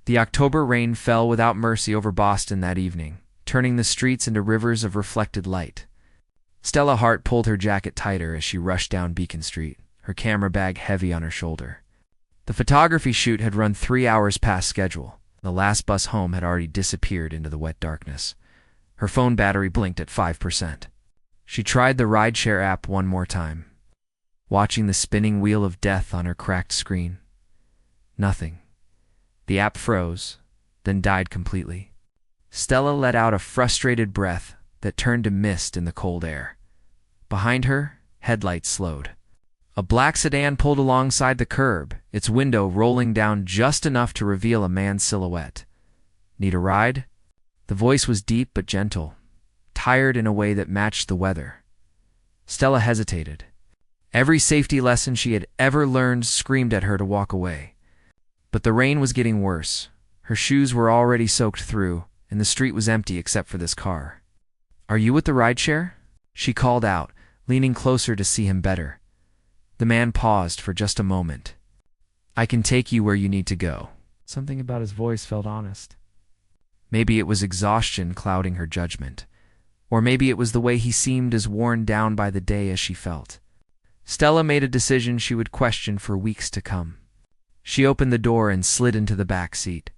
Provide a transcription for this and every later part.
The October rain fell without mercy over Boston that evening, turning the streets into rivers of reflected light. Stella Hart pulled her jacket tighter as she rushed down Beacon Street, her camera bag heavy on her shoulder. The photography shoot had run 3 hours past schedule. The last bus home had already disappeared into the wet darkness. Her phone battery blinked at 5%. She tried the rideshare app one more time, watching the spinning wheel of death on her cracked screen. Nothing. The app froze, then died completely. Stella let out a frustrated breath that turned to mist in the cold air. Behind her, headlights slowed. A black sedan pulled alongside the curb, its window rolling down just enough to reveal a man's silhouette. "Need a ride?" The voice was deep but gentle, tired in a way that matched the weather. Stella hesitated. Every safety lesson she had ever learned screamed at her to walk away. But the rain was getting worse. Her shoes were already soaked through, and the street was empty except for this car. "Are you with the rideshare?" she called out, leaning closer to see him better. The man paused for just a moment. "I can take you where you need to go." Something about his voice felt honest. Maybe it was exhaustion clouding her judgment, or maybe it was the way he seemed as worn down by the day as she felt. Stella made a decision she would question for weeks to come. She opened the door and slid into the back seat.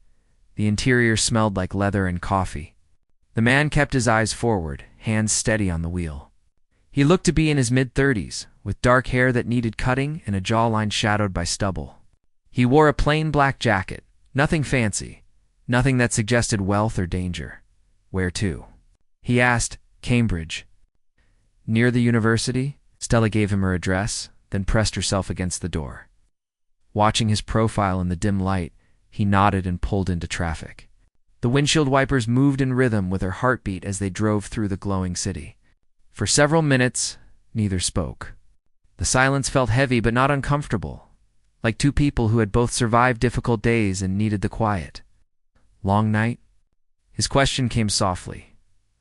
The interior smelled like leather and coffee. The man kept his eyes forward, hands steady on the wheel. He looked to be in his mid-30s, with dark hair that needed cutting and a jawline shadowed by stubble. He wore a plain black jacket, nothing fancy, nothing that suggested wealth or danger. "Where to?" he asked. "Cambridge." "Near the university?" Stella gave him her address, then pressed herself against the door. Watching his profile in the dim light, he nodded and pulled into traffic. The windshield wipers moved in rhythm with her heartbeat as they drove through the glowing city. For several minutes, neither spoke. The silence felt heavy but not uncomfortable, like two people who had both survived difficult days and needed the quiet. "Long night?" His question came softly,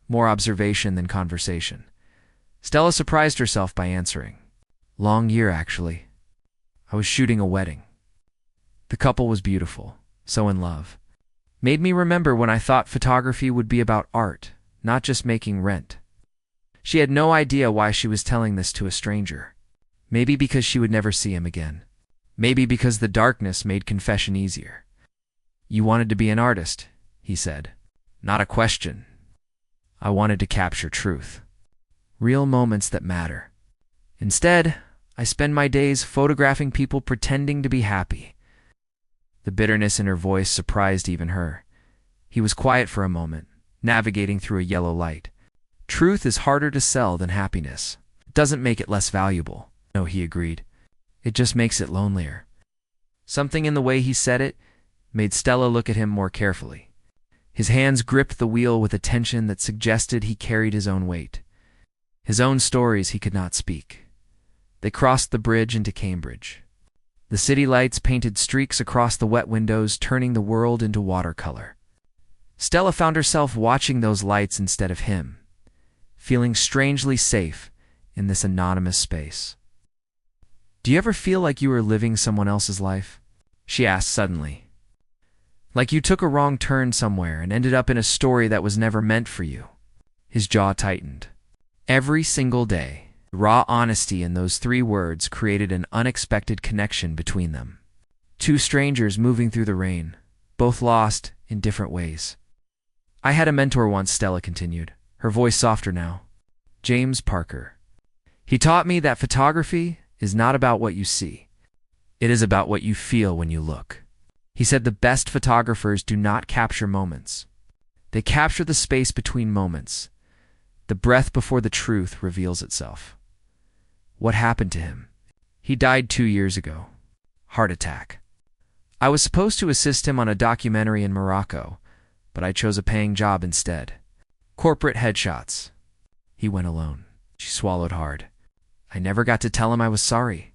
more observation than conversation. Stella surprised herself by answering. "Long year, actually. I was shooting a wedding." The couple was beautiful, so in love. Made me remember when I thought photography would be about art, not just making rent. She had no idea why she was telling this to a stranger. Maybe because she would never see him again. Maybe because the darkness made confession easier. "You wanted to be an artist," he said. "Not a question. I wanted to capture truth. Real moments that matter. Instead, I spend my days photographing people pretending to be happy." The bitterness in her voice surprised even her. He was quiet for a moment, navigating through a yellow light. "Truth is harder to sell than happiness. It doesn't make it less valuable." "No," he agreed. "It just makes it lonelier." Something in the way he said it made Stella look at him more carefully. His hands gripped the wheel with a tension that suggested he carried his own weight. His own stories he could not speak. They crossed the bridge into Cambridge. The city lights painted streaks across the wet windows, turning the world into watercolor. Stella found herself watching those lights instead of him, feeling strangely safe in this anonymous space. "Do you ever feel like you were living someone else's life?" she asked suddenly. "Like you took a wrong turn somewhere and ended up in a story that was never meant for you?" His jaw tightened. Every single day, raw honesty in those 3 words created an unexpected connection between them. Two strangers moving through the rain, both lost in different ways. "I had a mentor once," Stella continued, her voice softer now. "James Parker. He taught me that photography is not about what you see. It is about what you feel when you look. He said the best photographers do not capture moments. They capture the space between moments, the breath before the truth reveals itself." What happened to him? "He died 2 years ago. Heart attack. I was supposed to assist him on a documentary in Morocco, but I chose a paying job instead. Corporate headshots. He went alone." She swallowed hard. "I never got to tell him I was sorry."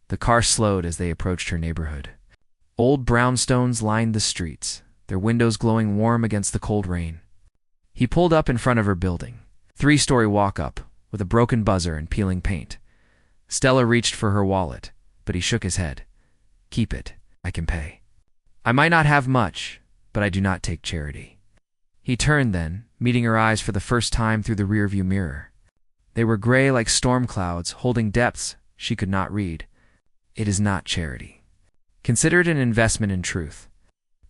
The car slowed as they approached her neighborhood. Old brownstones lined the streets, their windows glowing warm against the cold rain. He pulled up in front of her building, 3-story walk-up, with a broken buzzer and peeling paint. Stella reached for her wallet, but he shook his head. "Keep it. I can pay." I might not have much, but I do not take charity. He turned then, meeting her eyes for the first time through the rearview mirror. They were gray like storm clouds, holding depths she could not read. It is not charity. Consider it an investment in truth.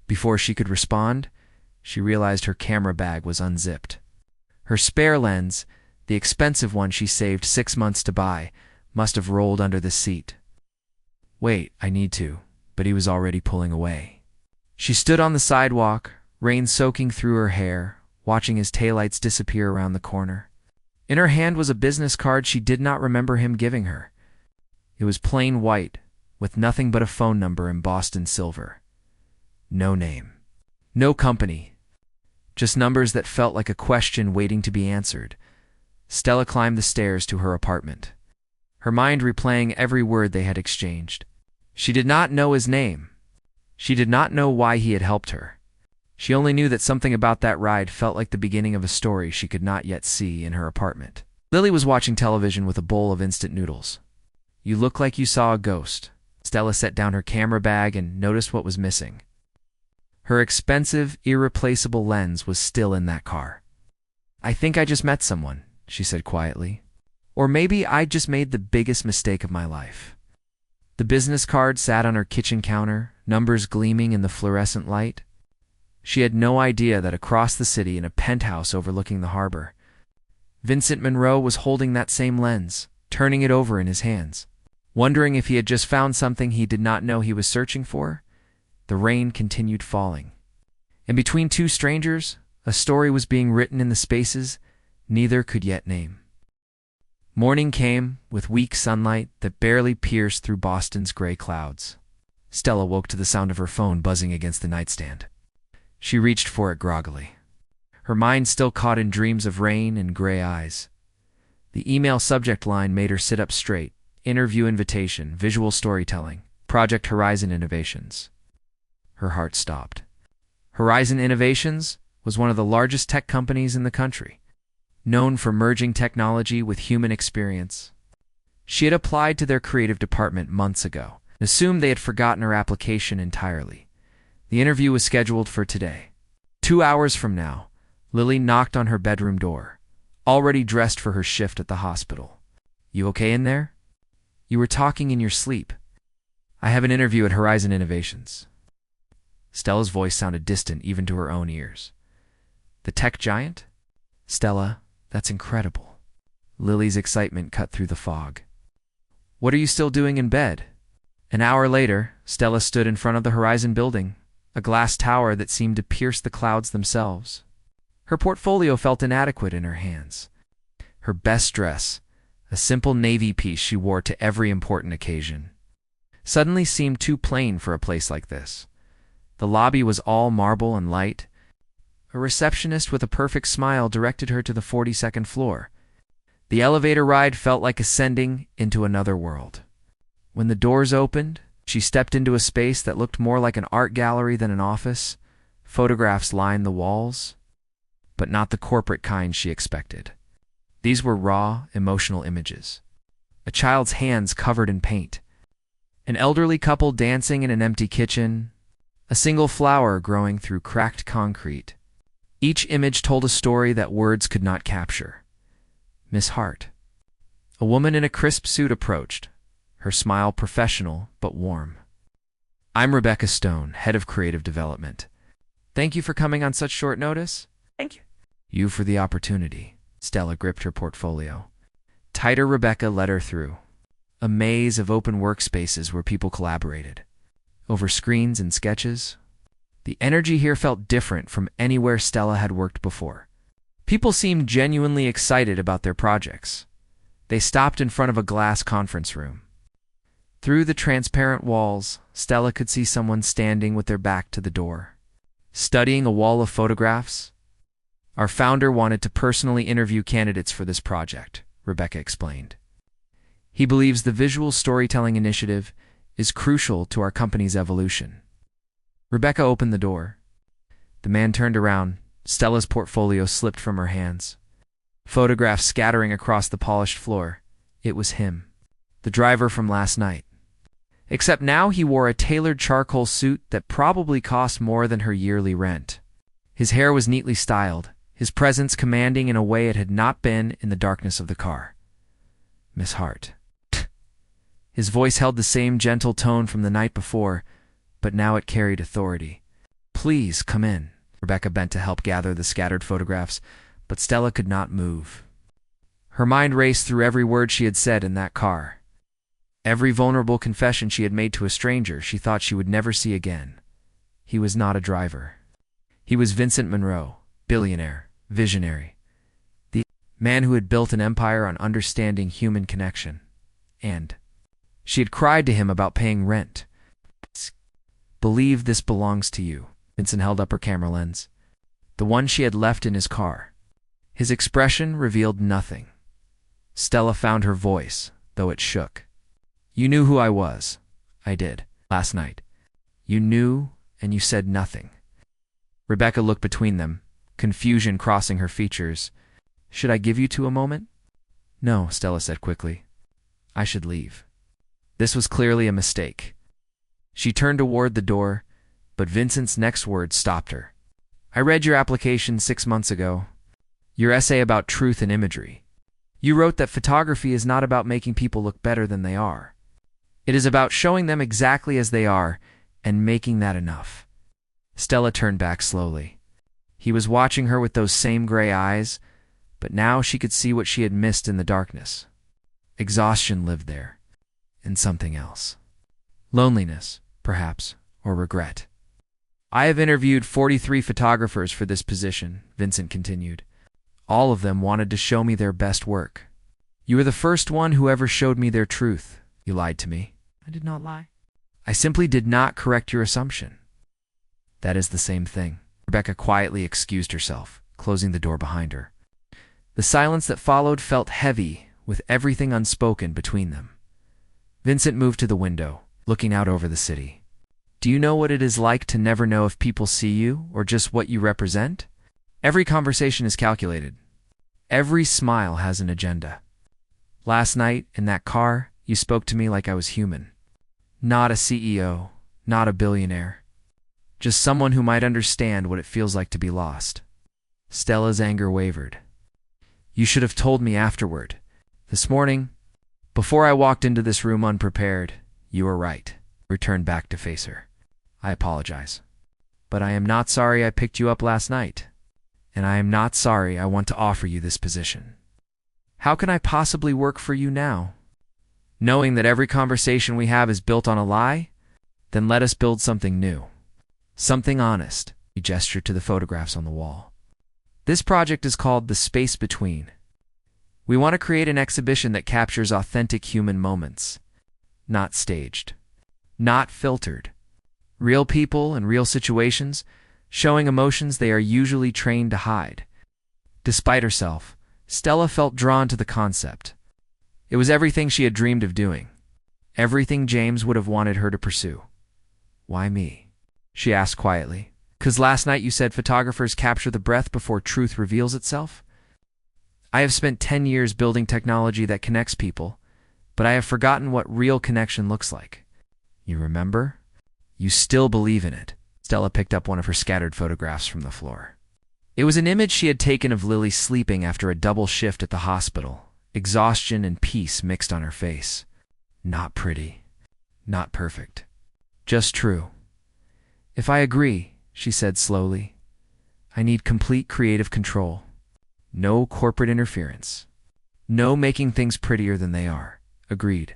Before she could respond, she realized her camera bag was unzipped. Her spare lens, the expensive one she saved 6 months to buy, must have rolled under the seat. Wait, I need to, but he was already pulling away. She stood on the sidewalk, rain soaking through her hair, watching his taillights disappear around the corner. In her hand was a business card she did not remember him giving her. It was plain white, with nothing but a phone number embossed in silver. No name. No company. Just numbers that felt like a question waiting to be answered. Stella climbed the stairs to her apartment, her mind replaying every word they had exchanged. She did not know his name. She did not know why he had helped her. She only knew that something about that ride felt like the beginning of a story she could not yet see in her apartment. Lily was watching television with a bowl of instant noodles. You look like you saw a ghost. Stella set down her camera bag and noticed what was missing. Her expensive, irreplaceable lens was still in that car. I think I just met someone, she said quietly. Or maybe I just made the biggest mistake of my life. The business card sat on her kitchen counter, numbers gleaming in the fluorescent light. She had no idea that across the city in a penthouse overlooking the harbor, Vincent Monroe was holding that same lens, turning it over in his hands. Wondering if he had just found something he did not know he was searching for, the rain continued falling. And between two strangers, a story was being written in the spaces neither could yet name. Morning came, with weak sunlight that barely pierced through Boston's gray clouds. Stella woke to the sound of her phone buzzing against the nightstand. She reached for it groggily, her mind still caught in dreams of rain and gray eyes. The email subject line made her sit up straight. Interview invitation, visual storytelling, Project Horizon Innovations. Her heart stopped. Horizon Innovations was one of the largest tech companies in the country, known for merging technology with human experience. She had applied to their creative department months ago and assumed they had forgotten her application entirely. The interview was scheduled for today. 2 hours from now, Lily knocked on her bedroom door, already dressed for her shift at the hospital. You okay in there? You were talking in your sleep. I have an interview at Horizon Innovations. Stella's voice sounded distant even to her own ears. The tech giant? Stella, that's incredible. Lily's excitement cut through the fog. What are you still doing in bed? An hour later, Stella stood in front of the Horizon building, a glass tower that seemed to pierce the clouds themselves. Her portfolio felt inadequate in her hands. Her best dress, a simple navy piece she wore to every important occasion, suddenly seemed too plain for a place like this. The lobby was all marble and light. A receptionist with a perfect smile directed her to the 42nd floor. The elevator ride felt like ascending into another world. When the doors opened, she stepped into a space that looked more like an art gallery than an office. Photographs lined the walls, but not the corporate kind she expected. These were raw, emotional images. A child's hands covered in paint, an elderly couple dancing in an empty kitchen, a single flower growing through cracked concrete. Each image told a story that words could not capture. Miss Hart. A woman in a crisp suit approached, her smile professional but warm. I'm Rebecca Stone, head of creative development. Thank you for coming on such short notice. Thank you. You for the opportunity. Stella gripped her portfolio. Tighter, Rebecca led her through a maze of open workspaces where people collaborated. Over screens and sketches, the energy here felt different from anywhere Stella had worked before. People seemed genuinely excited about their projects. They stopped in front of a glass conference room. Through the transparent walls, Stella could see someone standing with their back to the door, studying a wall of photographs. Our founder wanted to personally interview candidates for this project, Rebecca explained. He believes the visual storytelling initiative is crucial to our company's evolution. Rebecca opened the door. The man turned around. Stella's portfolio slipped from her hands. Photographs scattering across the polished floor. It was him, the driver from last night. Except now he wore a tailored charcoal suit that probably cost more than her yearly rent. His hair was neatly styled, his presence commanding in a way it had not been in the darkness of the car. Miss Hart. His voice held the same gentle tone from the night before, but now it carried authority. Please, come in. Rebecca bent to help gather the scattered photographs, but Stella could not move. Her mind raced through every word she had said in that car. Every vulnerable confession she had made to a stranger she thought she would never see again. He was not a driver. He was Vincent Monroe, billionaire, visionary. The man who had built an empire on understanding human connection. And she had cried to him about paying rent. Believe this belongs to you. Vincent held up her camera lens, the one she had left in his car. His expression revealed nothing. Stella found her voice, though it shook. You knew who I was. I did, last night. You knew, and you said nothing. Rebecca looked between them, confusion crossing her features. Should I give you two a moment? No, Stella said quickly. I should leave. This was clearly a mistake. She turned toward the door, but Vincent's next words stopped her. I read your application 6 months ago. Your essay about truth and imagery. You wrote that photography is not about making people look better than they are. It is about showing them exactly as they are and making that enough. Stella turned back slowly. He was watching her with those same gray eyes, but now she could see what she had missed in the darkness. Exhaustion lived there, and something else. Loneliness, perhaps, or regret. I have interviewed 43 photographers for this position, Vincent continued. All of them wanted to show me their best work. You were the first one who ever showed me their truth. You lied to me. I did not lie. I simply did not correct your assumption. That is the same thing. Rebecca quietly excused herself, closing the door behind her. The silence that followed felt heavy, with everything unspoken between them. Vincent moved to the window, looking out over the city. Do you know what it is like to never know if people see you or just what you represent? Every conversation is calculated. Every smile has an agenda. Last night, in that car, you spoke to me like I was human. Not a CEO, not a billionaire. Just someone who might understand what it feels like to be lost. Stella's anger wavered. You should have told me afterward. This morning, before I walked into this room unprepared, you were right. Returned back to face her. I apologize. But I am not sorry I picked you up last night. And I am not sorry I want to offer you this position. How can I possibly work for you now? Knowing that every conversation we have is built on a lie? Then let us build something new. Something honest. He gestured to the photographs on the wall. This project is called The Space Between. We want to create an exhibition that captures authentic human moments. Not staged. Not filtered. Real people and real situations, showing emotions they are usually trained to hide. Despite herself, Stella felt drawn to the concept. It was everything she had dreamed of doing. Everything James would have wanted her to pursue. Why me? She asked quietly. 'Cause last night you said photographers capture the breath before truth reveals itself? I have spent 10 years building technology that connects people, but I have forgotten what real connection looks like. You remember? You still believe in it. Stella picked up one of her scattered photographs from the floor. It was an image she had taken of Lily sleeping after a double shift at the hospital, exhaustion and peace mixed on her face. Not pretty. Not perfect. Just true. If I agree, she said slowly, I need complete creative control. No corporate interference. No making things prettier than they are. Agreed.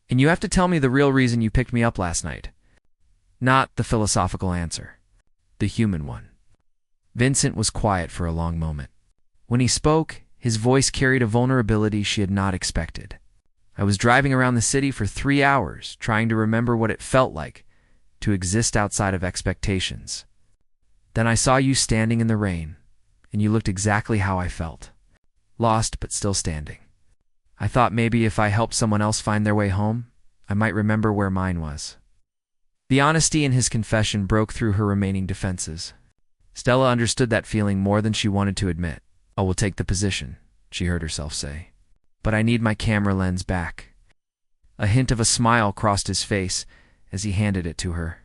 And you have to tell me the real reason you picked me up last night. Not the philosophical answer. The human one. Vincent was quiet for a long moment. When he spoke, his voice carried a vulnerability she had not expected. I was driving around the city for 3 hours, trying to remember what it felt like to exist outside of expectations. Then I saw you standing in the rain, and you looked exactly how I felt. Lost, but still standing. I thought maybe if I helped someone else find their way home, I might remember where mine was. The honesty in his confession broke through her remaining defenses. Stella understood that feeling more than she wanted to admit. I will take the position, she heard herself say. But I need my camera lens back. A hint of a smile crossed his face as he handed it to her.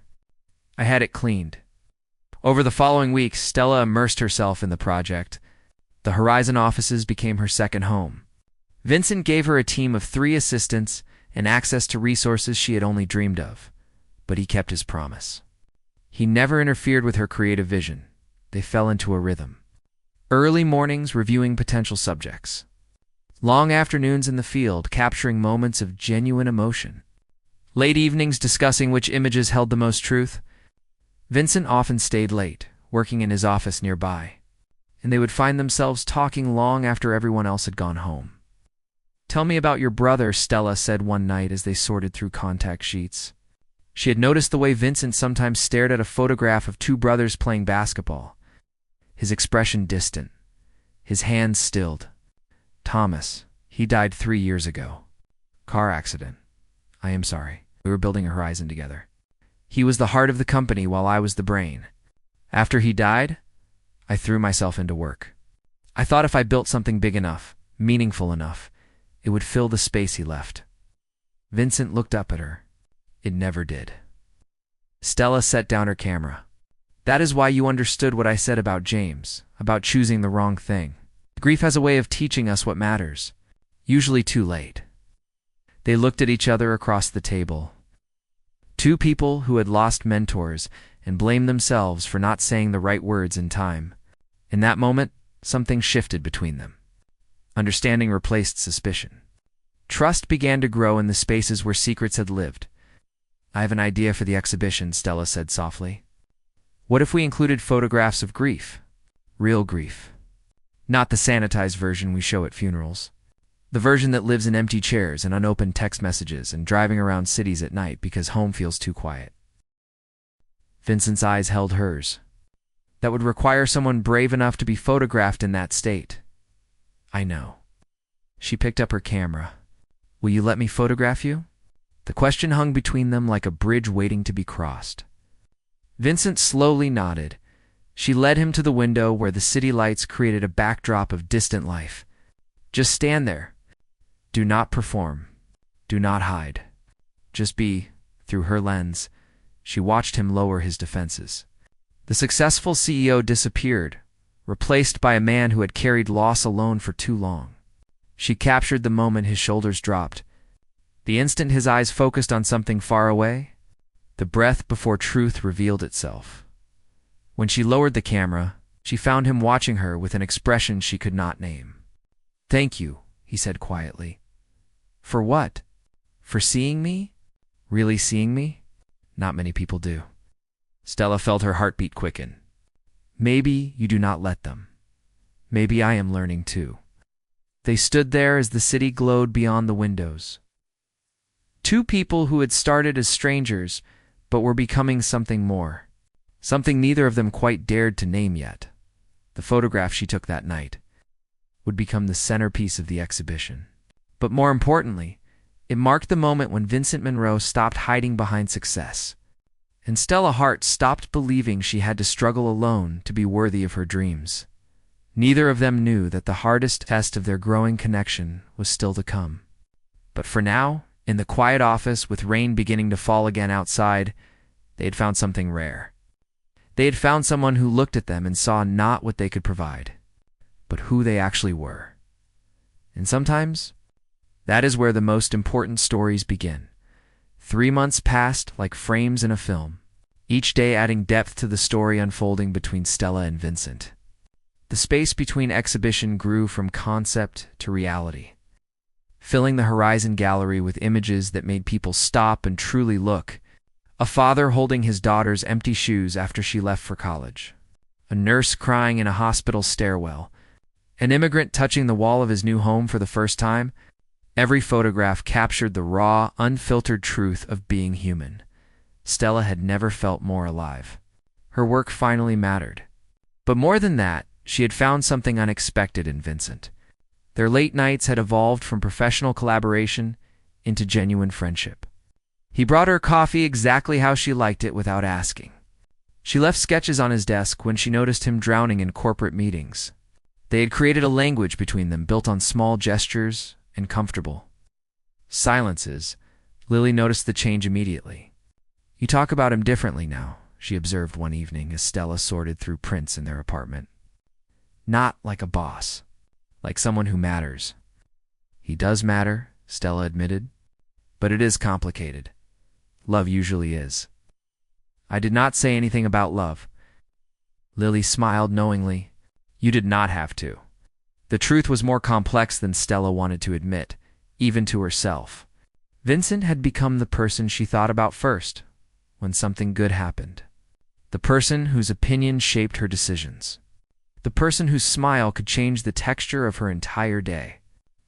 I had it cleaned. Over the following weeks, Stella immersed herself in the project. The Horizon offices became her second home. Vincent gave her a team of 3 assistants and access to resources she had only dreamed of. But he kept his promise. He never interfered with her creative vision. They fell into a rhythm. Early mornings reviewing potential subjects. Long afternoons in the field capturing moments of genuine emotion. Late evenings discussing which images held the most truth. Vincent often stayed late, working in his office nearby, and they would find themselves talking long after everyone else had gone home. "Tell me about your brother," Stella said one night as they sorted through contact sheets. She had noticed the way Vincent sometimes stared at a photograph of 2 brothers playing basketball, his expression distant, his hands stilled. "Thomas, he died 3 years ago. Car accident. I am sorry. We were building a Horizon together. He was the heart of the company while I was the brain. After he died, I threw myself into work. I thought if I built something big enough, meaningful enough, it would fill the space he left." Vincent looked up at her. It never did. Stella set down her camera. "That is why you understood what I said about James, about choosing the wrong thing. Grief has a way of teaching us what matters, usually too late." They looked at each other across the table. 2 people who had lost mentors and blamed themselves for not saying the right words in time. In that moment, something shifted between them. Understanding replaced suspicion. Trust began to grow in the spaces where secrets had lived. "I have an idea for the exhibition," Stella said softly. "What if we included photographs of grief? Real grief. Not the sanitized version we show at funerals. The version that lives in empty chairs and unopened text messages and driving around cities at night because home feels too quiet." Vincent's eyes held hers. "That would require someone brave enough to be photographed in that state." "I know." She picked up her camera. "Will you let me photograph you?" The question hung between them like a bridge waiting to be crossed. Vincent slowly nodded. She led him to the window where the city lights created a backdrop of distant life. "Just stand there. Do not perform. Do not hide. Just be." Through her lens, she watched him lower his defenses. The successful CEO disappeared, replaced by a man who had carried loss alone for too long. She captured the moment his shoulders dropped. The instant his eyes focused on something far away, the breath before truth revealed itself. When she lowered the camera, she found him watching her with an expression she could not name. "Thank you," he said quietly. "For what? For seeing me? Really seeing me? Not many people do." Stella felt her heartbeat quicken. "Maybe you do not let them. Maybe I am learning too." They stood there as the city glowed beyond the windows. 2 people who had started as strangers, but were becoming something more. Something neither of them quite dared to name yet. The photograph she took that night would become the centerpiece of the exhibition. But more importantly, it marked the moment when Vincent Monroe stopped hiding behind success, and Stella Hart stopped believing she had to struggle alone to be worthy of her dreams. Neither of them knew that the hardest test of their growing connection was still to come. But for now, in the quiet office with rain beginning to fall again outside, they had found something rare. They had found someone who looked at them and saw not what they could provide, but who they actually were. And sometimes, that is where the most important stories begin. 3 months passed like frames in a film, each day adding depth to the story unfolding between Stella and Vincent. The space between exhibition grew from concept to reality, filling the Horizon gallery with images that made people stop and truly look. A father holding his daughter's empty shoes after she left for college. A nurse crying in a hospital stairwell. An immigrant touching the wall of his new home for the first time. Every photograph captured the raw, unfiltered truth of being human. Stella had never felt more alive. Her work finally mattered. But more than that, she had found something unexpected in Vincent. Their late nights had evolved from professional collaboration into genuine friendship. He brought her coffee exactly how she liked it without asking. She left sketches on his desk when she noticed him drowning in corporate meetings. They had created a language between them built on small gestures and comfortable silences, Lily noticed the change immediately. "You talk about him differently now," she observed one evening as Stella sorted through prints in their apartment. "Not like a boss, like someone who matters." "He does matter," Stella admitted, "but it is complicated. Love usually is." "I did not say anything about love." Lily smiled knowingly. "You did not have to." The truth was more complex than Stella wanted to admit, even to herself. Vincent had become the person she thought about first when something good happened. The person whose opinion shaped her decisions. The person whose smile could change the texture of her entire day.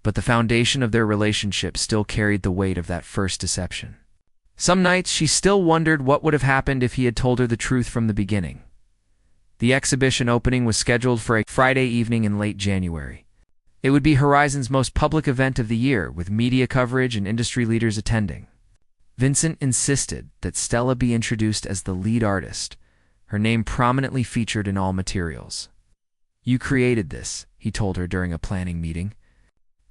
But the foundation of their relationship still carried the weight of that first deception. Some nights she still wondered what would have happened if he had told her the truth from the beginning. The exhibition opening was scheduled for a Friday evening in late January. It would be Horizon's most public event of the year, with media coverage and industry leaders attending. Vincent insisted that Stella be introduced as the lead artist, her name prominently featured in all materials. "You created this," he told her during a planning meeting.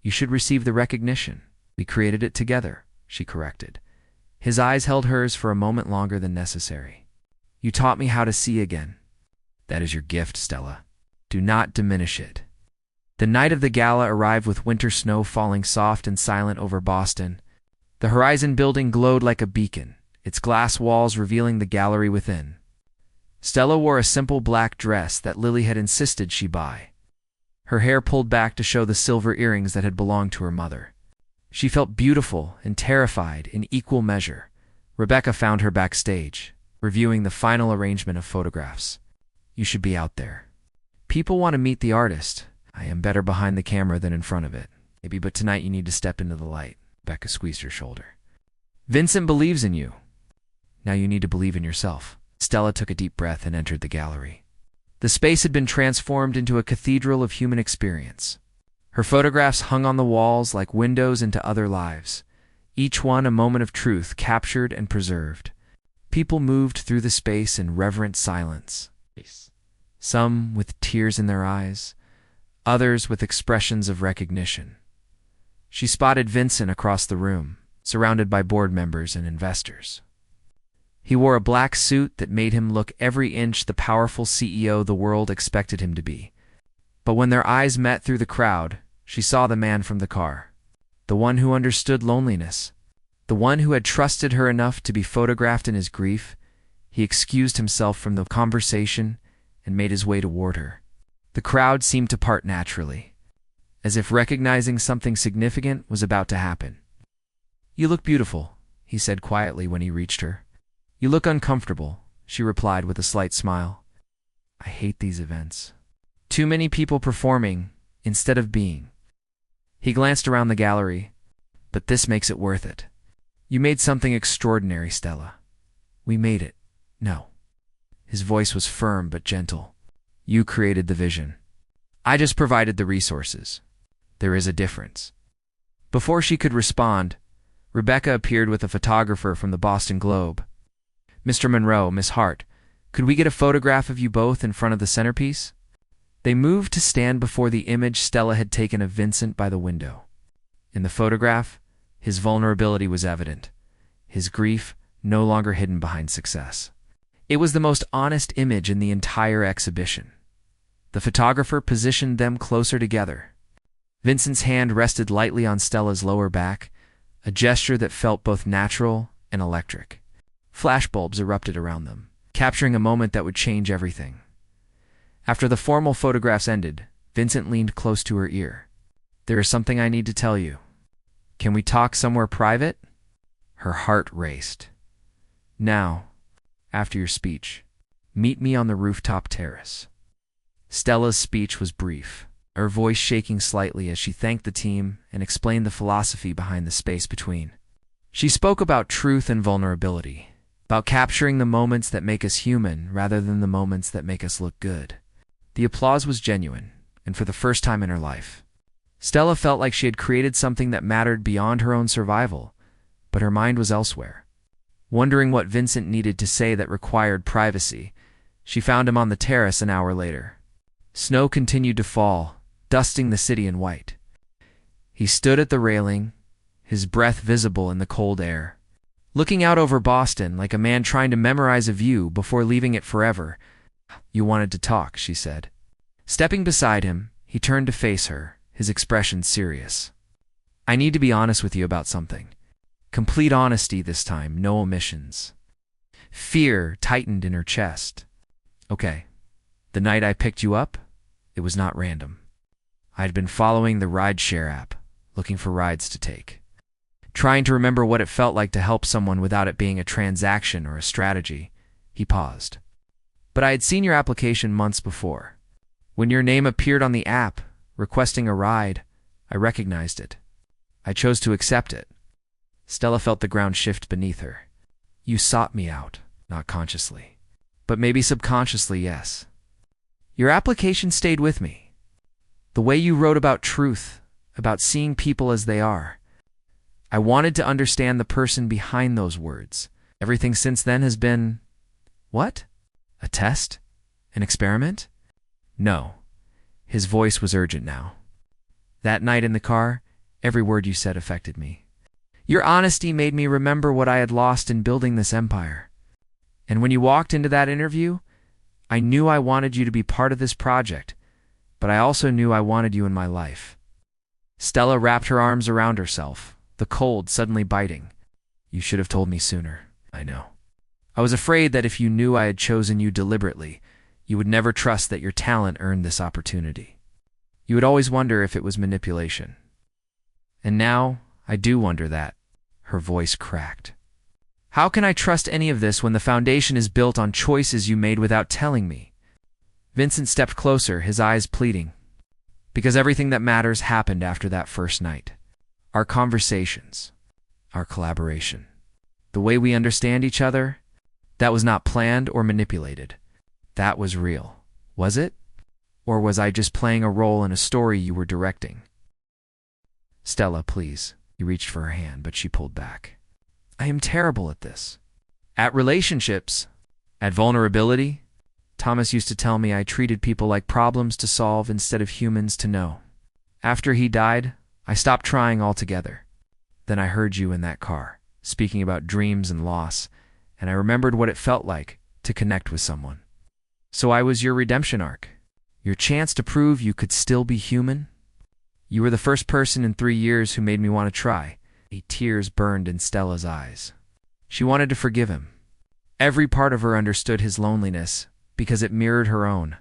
"You should receive the recognition." "We created it together," she corrected. His eyes held hers for a moment longer than necessary. "You taught me how to see again." "That is your gift, Stella. Do not diminish it." The night of the gala arrived with winter snow falling soft and silent over Boston. The Horizon building glowed like a beacon, its glass walls revealing the gallery within. Stella wore a simple black dress that Lily had insisted she buy. Her hair pulled back to show the silver earrings that had belonged to her mother. She felt beautiful and terrified in equal measure. Rebecca found her backstage, reviewing the final arrangement of photographs. "You should be out there. People want to meet the artist. I am better behind the camera than in front of it. Maybe, but tonight you need to step into the light." Rebecca squeezed her shoulder. "Vincent believes in you. Now you need to believe in yourself." Stella took a deep breath and entered the gallery. The space had been transformed into a cathedral of human experience. Her photographs hung on the walls like windows into other lives, each one a moment of truth captured and preserved. People moved through the space in reverent silence, some with tears in their eyes, others with expressions of recognition. She spotted Vincent across the room, surrounded by board members and investors. He wore a black suit that made him look every inch the powerful CEO the world expected him to be. But when their eyes met through the crowd, she saw the man from the car. The one who understood loneliness. The one who had trusted her enough to be photographed in his grief. He excused himself from the conversation and made his way toward her. The crowd seemed to part naturally, as if recognizing something significant was about to happen. "You look beautiful," he said quietly when he reached her. "You look uncomfortable," she replied with a slight smile. "I hate these events. Too many people performing instead of being." He glanced around the gallery. "But this makes it worth it. You made something extraordinary, Stella." "We made it." "No." His voice was firm but gentle. "You created the vision. I just provided the resources. There is a difference." Before she could respond, Rebecca appeared with a photographer from the Boston Globe. "Mr. Monroe, Miss Hart, could we get a photograph of you both in front of the centerpiece?" They moved to stand before the image Stella had taken of Vincent by the window. In the photograph, his vulnerability was evident, his grief no longer hidden behind success. It was the most honest image in the entire exhibition. The photographer positioned them closer together. Vincent's hand rested lightly on Stella's lower back, a gesture that felt both natural and electric. Flashbulbs erupted around them, capturing a moment that would change everything. After the formal photographs ended, Vincent leaned close to her ear. "There is something I need to tell you. Can we talk somewhere private?" Her heart raced. "Now, after your speech, meet me on the rooftop terrace." Stella's speech was brief, her voice shaking slightly as she thanked the team and explained the philosophy behind the space between. She spoke about truth and vulnerability, about capturing the moments that make us human rather than the moments that make us look good. The applause was genuine, and for the first time in her life, Stella felt like she had created something that mattered beyond her own survival, but her mind was elsewhere. Wondering what Vincent needed to say that required privacy, she found him on the terrace an hour later. Snow continued to fall, dusting the city in white. He stood at the railing, his breath visible in the cold air. Looking out over Boston like a man trying to memorize a view before leaving it forever. "You wanted to talk," she said. Stepping beside him, he turned to face her, his expression serious. "I need to be honest with you about something. Complete honesty this time, no omissions." Fear tightened in her chest. "Okay. The night I picked you up, it was not random. I had been following the rideshare app, looking for rides to take. Trying to remember what it felt like to help someone without it being a transaction or a strategy." He paused. "But I had seen your application months before. When your name appeared on the app, requesting a ride, I recognized it. I chose to accept it." Stella felt the ground shift beneath her. "You sought me out, not consciously. But maybe subconsciously, yes. Your application stayed with me. The way you wrote about truth, about seeing people as they are. I wanted to understand the person behind those words. Everything since then has been... What? A test? An experiment?" "No." His voice was urgent now. "That night in the car, every word you said affected me. Your honesty made me remember what I had lost in building this empire. And when you walked into that interview, I knew I wanted you to be part of this project, but I also knew I wanted you in my life." Stella wrapped her arms around herself, the cold suddenly biting. "You should have told me sooner, I know. I was afraid that if you knew I had chosen you deliberately, you would never trust that your talent earned this opportunity. You would always wonder if it was manipulation. And now, I do wonder that." Her voice cracked. "How can I trust any of this when the foundation is built on choices you made without telling me?" Vincent stepped closer, his eyes pleading. "Because everything that matters happened after that first night. Our conversations, our collaboration, the way we understand each other, that was not planned or manipulated. That was real. Was it? Or was I just playing a role in a story you were directing?" "Stella, please." He reached for her hand, but she pulled back. "I am terrible at this. At relationships. At vulnerability. Thomas used to tell me I treated people like problems to solve instead of humans to know. After he died, I stopped trying altogether. Then I heard you in that car, speaking about dreams and loss, and I remembered what it felt like to connect with someone. So I was your redemption arc, your chance to prove you could still be human. You were the first person in 3 years who made me want to try." Tears burned in Stella's eyes. She wanted to forgive him. Every part of her understood his loneliness because it mirrored her own.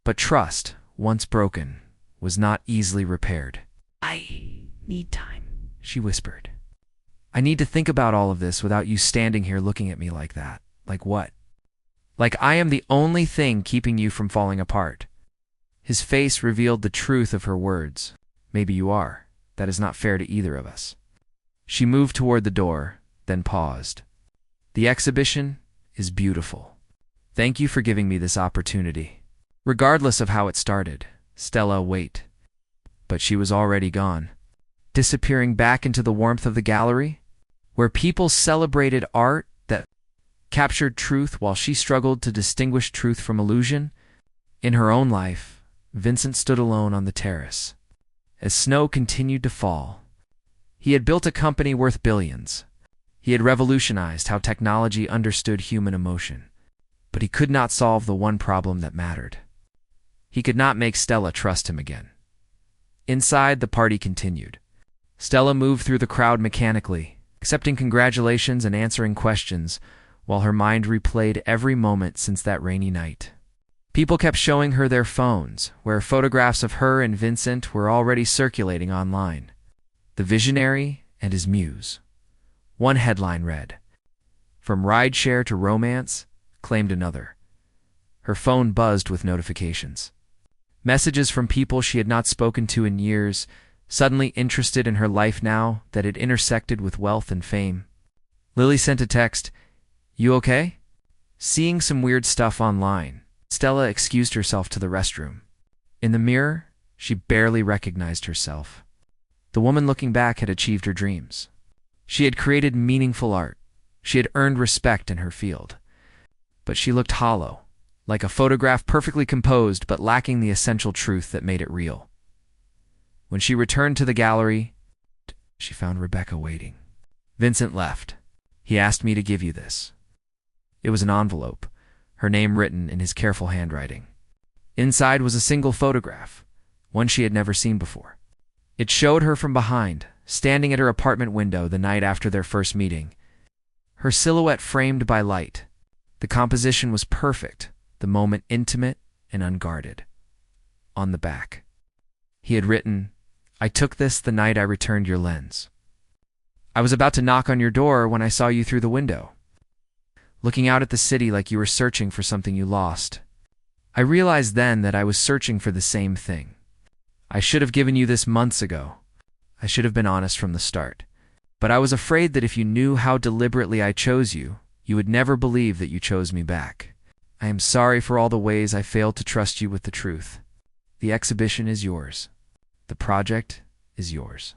But trust, once broken, was not easily repaired. "I need time," she whispered. "I need to think about all of this without you standing here looking at me like that." "Like what?" "Like I am the only thing keeping you from falling apart." His face revealed the truth of her words. "Maybe you are. That is not fair to either of us." She moved toward the door, then paused. "The exhibition is beautiful. Thank you for giving me this opportunity. Regardless of how it started." Stella, wait. But she was already gone, disappearing back into the warmth of the gallery, where people celebrated art that captured truth while she struggled to distinguish truth from illusion. In her own life, Vincent stood alone on the terrace. As snow continued to fall, he had built a company worth billions. He had revolutionized how technology understood human emotion. But he could not solve the one problem that mattered. He could not make Stella trust him again. Inside, the party continued. Stella moved through the crowd mechanically, accepting congratulations and answering questions, while her mind replayed every moment since that rainy night. People kept showing her their phones, where photographs of her and Vincent were already circulating online. The Visionary and His Muse. One headline read, "From rideshare to romance," claimed another. Her phone buzzed with notifications. Messages from people she had not spoken to in years, suddenly interested in her life now that it intersected with wealth and fame. Lily sent a text, "You okay?" Seeing some weird stuff online, Stella excused herself to the restroom. In the mirror, she barely recognized herself. The woman looking back had achieved her dreams. She had created meaningful art. She had earned respect in her field. But she looked hollow, like a photograph perfectly composed but lacking the essential truth that made it real. When she returned to the gallery, She found Rebecca waiting. Vincent left. He asked me to give you this. It was an envelope, her name written in his careful handwriting. Inside was a single photograph, one she had never seen before. It showed her from behind, standing at her apartment window the night after their first meeting. Her silhouette framed by light. The composition was perfect, the moment intimate and unguarded. On the back, he had written, "I took this the night I returned your lens. I was about to knock on your door when I saw you through the window, looking out at the city like you were searching for something you lost. I realized then that I was searching for the same thing. I should have given you this months ago. I should have been honest from the start. But I was afraid that if you knew how deliberately I chose you, you would never believe that you chose me back. I am sorry for all the ways I failed to trust you with the truth. The exhibition is yours. The project is yours.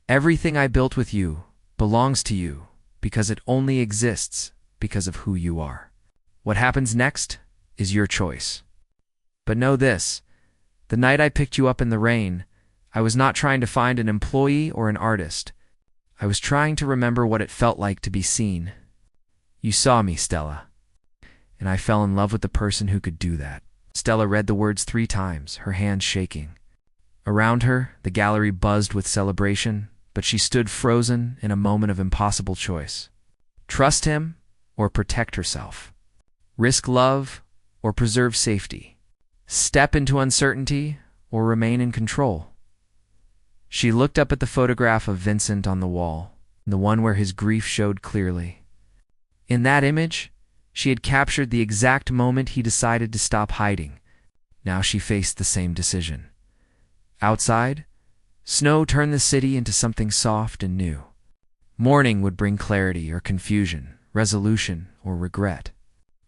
Everything I built with you belongs to you because it only exists because of who you are. What happens next is your choice. But know this, the night I picked you up in the rain, I was not trying to find an employee or an artist. I was trying to remember what it felt like to be seen. You saw me, Stella, and I fell in love with the person who could do that." Stella read the words 3 times, her hands shaking. Around her, the gallery buzzed with celebration, but she stood frozen in a moment of impossible choice. Trust him or protect herself. Risk love or preserve safety. Step into uncertainty or remain in control. She looked up at the photograph of Vincent on the wall, the one where his grief showed clearly. In that image, she had captured the exact moment he decided to stop hiding. Now she faced the same decision. Outside, snow turned the city into something soft and new. Morning would bring clarity or confusion, resolution or regret.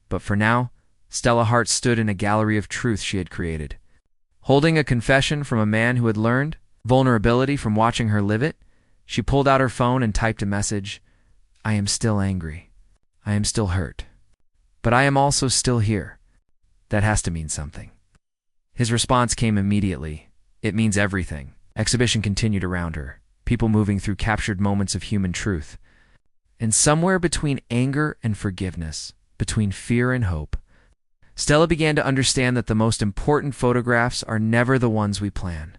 But for now, Stella Hart stood in a gallery of truth she had created. Holding a confession from a man who had learned vulnerability from watching her live it, she pulled out her phone and typed a message. "I am still angry. I am still hurt. But I am also still here. That has to mean something." His response came immediately. "It means everything." Exhibition continued around her, people moving through captured moments of human truth. And somewhere between anger and forgiveness, between fear and hope, Stella began to understand that the most important photographs are never the ones we plan.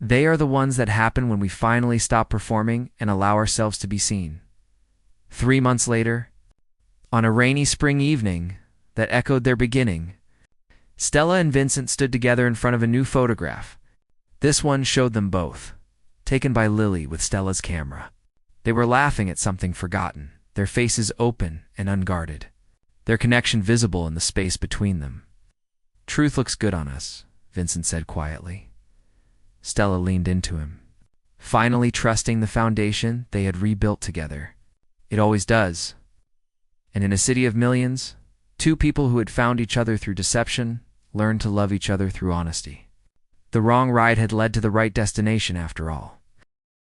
They are the ones that happen when we finally stop performing and allow ourselves to be seen. 3 months later, on a rainy spring evening that echoed their beginning, Stella and Vincent stood together in front of a new photograph. This one showed them both, taken by Lily with Stella's camera. They were laughing at something forgotten, their faces open and unguarded, their connection visible in the space between them. "Truth looks good on us," Vincent said quietly. Stella leaned into him, finally trusting the foundation they had rebuilt together. It always does. And in a city of millions, 2 people who had found each other through deception learned to love each other through honesty. The wrong ride had led to the right destination after all.